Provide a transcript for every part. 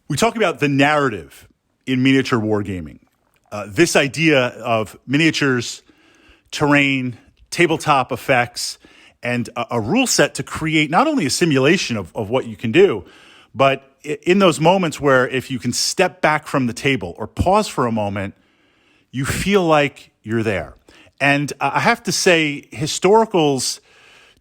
We talk about the narrative in miniature wargaming. This idea of miniatures, terrain, tabletop effects, and a rule set to create not only a simulation of what you can do, but in those moments where if you can step back from the table or pause for a moment, you feel like you're there. And I have to say, historicals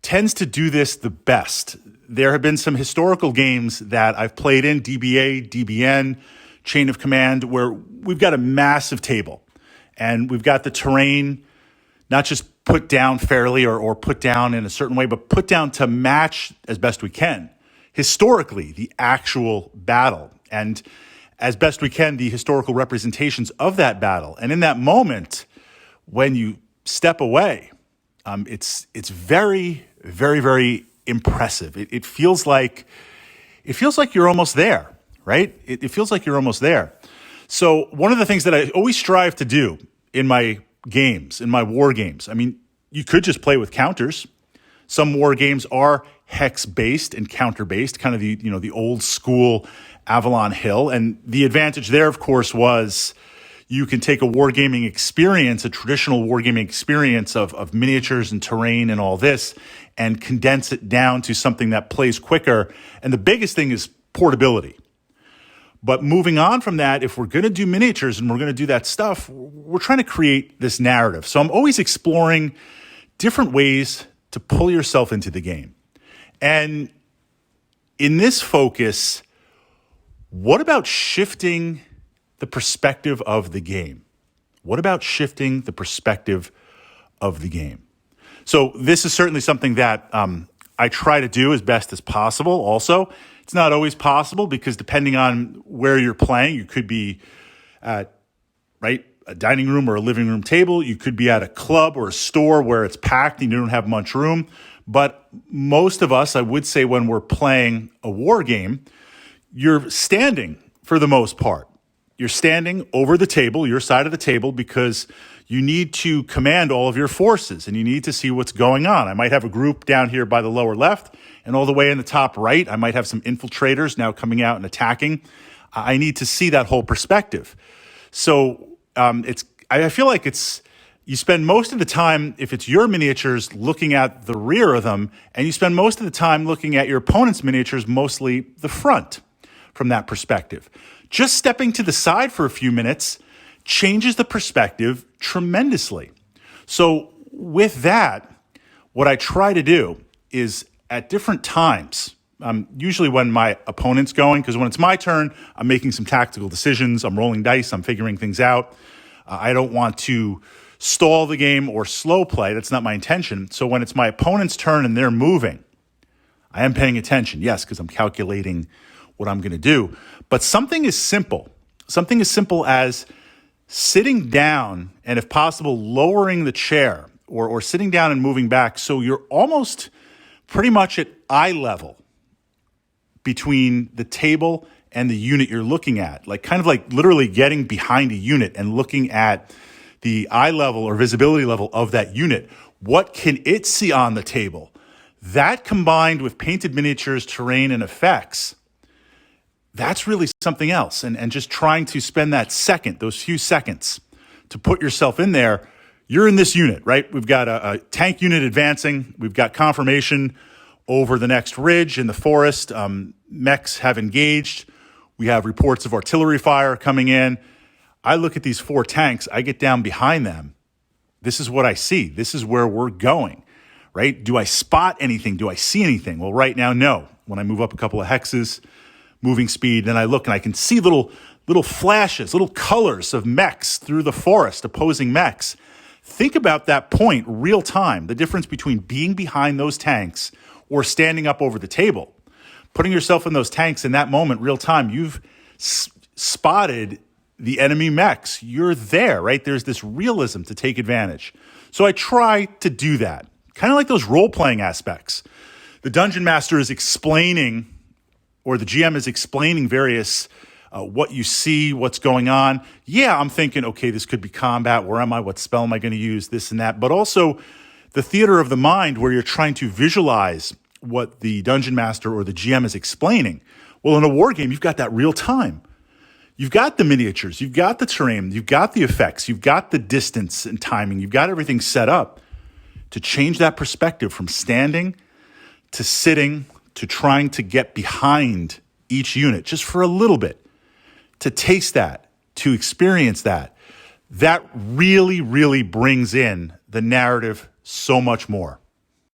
tends to do this the best. There have been some historical games that I've played in, DBA, DBN, Chain of Command, where we've got a massive table and we've got the terrain not just put down fairly or put down in a certain way, but put down to match as best we can, historically, the actual battle. And as best we can, the historical representations of that battle. And in that moment, when you step away, it's very, very, very impressive. It feels like you're almost there, right? It feels like you're almost there. So one of the things that I always strive to do in my games, in my war games, I mean, you could just play with counters. Some war games are hex-based and counter-based, kind of the old school Avalon Hill. And the advantage there, of course, was you can take a wargaming experience, a traditional wargaming experience of miniatures and terrain and all this, and condense it down to something that plays quicker. And the biggest thing is portability. But moving on from that, if we're going to do miniatures and we're going to do that stuff, we're trying to create this narrative. So I'm always exploring different ways to pull yourself into the game. And in this focus, what about shifting the perspective of the game? What about shifting the perspective of the game? So this is certainly something that I try to do as best as possible. Also, it's not always possible because depending on where you're playing, you could be at a dining room or a living room table. You could be at a club or a store where it's packed and you don't have much room. But most of us, I would say, when we're playing a war game, you're standing for the most part. You're standing over the table, your side of the table, because you need to command all of your forces and you need to see what's going on. I might have a group down here by the lower left and all the way in the top right. I might have some infiltrators now coming out and attacking. I need to see that whole perspective. So I feel like you spend most of the time, if it's your miniatures, looking at the rear of them, and you spend most of the time looking at your opponent's miniatures, mostly the front from that perspective. Just stepping to the side for a few minutes changes the perspective tremendously. So with that, what I try to do is at different times, usually when my opponent's going, because when it's my turn, I'm making some tactical decisions, I'm rolling dice, I'm figuring things out. I don't want to stall the game or slow play. That's not my intention. So when it's my opponent's turn and they're moving, I am paying attention, yes, because I'm calculating what I'm going to do. But something as simple as sitting down and, if possible, lowering the chair or sitting down and moving back so you're almost pretty much at eye level between the table and the unit you're looking at, kind of like literally getting behind a unit and looking at the eye level or visibility level of that unit. What can it see on the table? That combined with painted miniatures, terrain, and effects, that's really something else. And just trying to spend those few seconds to put yourself in there. You're in this unit, right? We've got a tank unit advancing. We've got confirmation over the next ridge in the forest. Mechs have engaged. We have reports of artillery fire coming in. I look at these 4 tanks. I get down behind them. This is what I see. This is where we're going, right? Do I spot anything? Do I see anything? Well, right now, no. When I move up a couple of hexes, moving speed, then I look and I can see little flashes, little colors of mechs through the forest, opposing mechs. Think about that point real time, the difference between being behind those tanks or standing up over the table. Putting yourself in those tanks in that moment, real time, you've spotted the enemy mechs. You're there, right? There's this realism to take advantage. So I try to do that, kind of like those role-playing aspects. The dungeon master is explaining, or the GM is explaining various what you see, what's going on. Yeah, I'm thinking, okay, this could be combat. Where am I? What spell am I going to use? This and that. But also the theater of the mind where you're trying to visualize what the dungeon master or the GM is explaining. Well, in a war game, you've got that real time. You've got the miniatures, you've got the terrain, you've got the effects, you've got the distance and timing, you've got everything set up to change that perspective from standing to sitting to trying to get behind each unit just for a little bit, to taste that, to experience that. That really, really brings in the narrative so much more.